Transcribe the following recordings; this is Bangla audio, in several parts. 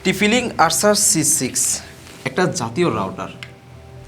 TP-Link Archer C6 একটা জাতীয় রাউটার।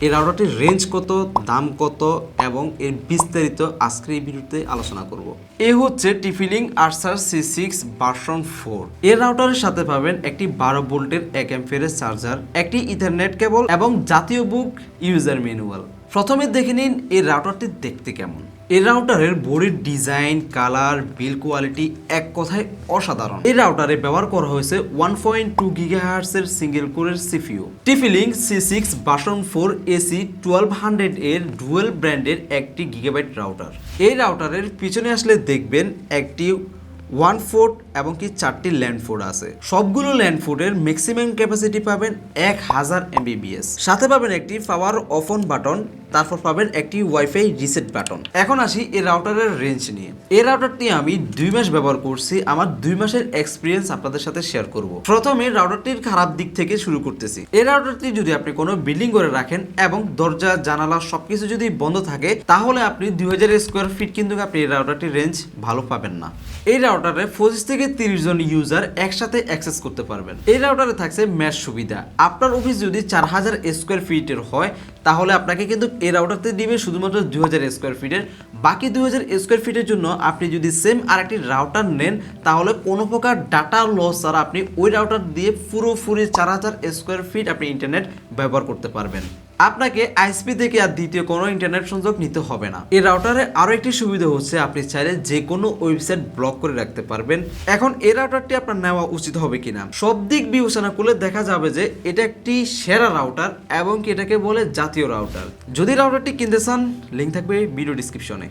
এই রাউটারটির রেঞ্জ কত, দাম কত এবং এর বিস্তারিত আজকের এই ভিডিওতে আলোচনা করব। এই হচ্ছে TP-Link Archer C6 ভার্সন 4। এই রাউটারের সাথে পাবেন একটি 12 ভোল্টের 1 অ্যাম্পিয়ারের চার্জার, একটি ইথারনেট কেবল এবং জাতীয় বুক ইউজার ম্যানুয়াল। প্রথমে দেখে নিন এই রাউটারটি দেখতে কেমন। এই রাউটারের বডির ডিজাইন, কালার, বিল কোয়ালিটি এক কথায় অসাধারণ। এই রাউটারে ব্যবহার করা হয়েছে 1.2 GHz এর সিঙ্গেল কোরের CPU। TP-Link C6 version 4 AC 1200 এর ডুয়েল ব্র্যান্ডের একটি গিগাবাইট রাউটার। এই রাউটারের পিছনে আসলে দেখবেন একটি 1 পোর্ট এবং কি 4টি ল্যান্ড পোর্ট আছে। সবগুলো ল্যান্ড পোর্টের ম্যাক্সিমাম ক্যাপাসিটি পাবেন 1000 MBPS। সাথে পাবেন একটি পাওয়ার অফ অন বাটন, তারপর পাবেন একটি ওয়াইফাই রিসেট বাটন। এখন আসি এই রাউটারের রেঞ্জ নিয়ে। এই রাউটারটি আমি 2 মাস ব্যবহার করছি, আমার 2 মাসের এক্সপিরিয়েন্স আপনাদের সাথে শেয়ার করব। প্রথমে রাউটারটির খারাপ দিক থেকে শুরু করতেছি। এই রাউটারটি যদি আপনি কোনো বিল্ডিং করে রাখেন এবং দরজা জানালা সবকিছু যদি বন্ধ থাকে, তাহলে আপনি 2000 স্কোয়ার ফিট কিন্তু আপনি এই রাউটারটির রেঞ্জ ভালো পাবেন না। এই রাউটারে 25 থেকে 30 জন ইউজার একসাথে অ্যাক্সেস করতে পারবেন। এই রাউটারে থাকছে ম্যাশ সুবিধা। আপনার অফিস যদি 4000 স্কোয়ার ফিটের হয়, তাহলে আপনাকে কিন্তু এই রাউটারতে দিবে শুধুমাত্র 2000 স্কোয়ার ফিটের। বাকি 2000 স্কোয়ার ফিটের জন্য আপনি যদি সেম আরেকটি রাউটার নেন, তাহলে কোনো প্রকার ডাটা লস ছাড়া আপনি ওই রাউটার দিয়ে পুরোপুরি 4000 স্কোয়ার ফিট আপনি ইন্টারনেট ব্যবহার করতে পারবেন। আপনাকে আইএসপি থেকে আর দ্বিতীয় কোনো ইন্টারনেট সংযোগ নিতে হবে না। এই রাউটারে আরো একটি সুবিধা হচ্ছে আপনি চাইলে যে কোনো ওয়েবসাইট ব্লক করে রাখতে পারবেন। এখন এই রাউটারটি আপনার নেওয়া উচিত হবে কিনা, সব দিক বিবেচনা করলে দেখা যাবে যে এটা একটি সেরা রাউটার এবং এটাকে বলে জাতীয় রাউটার। যদি রাউটারটি কিনতে চান, লিঙ্ক থাকবে ভিডিও ডিসক্রিপশনে।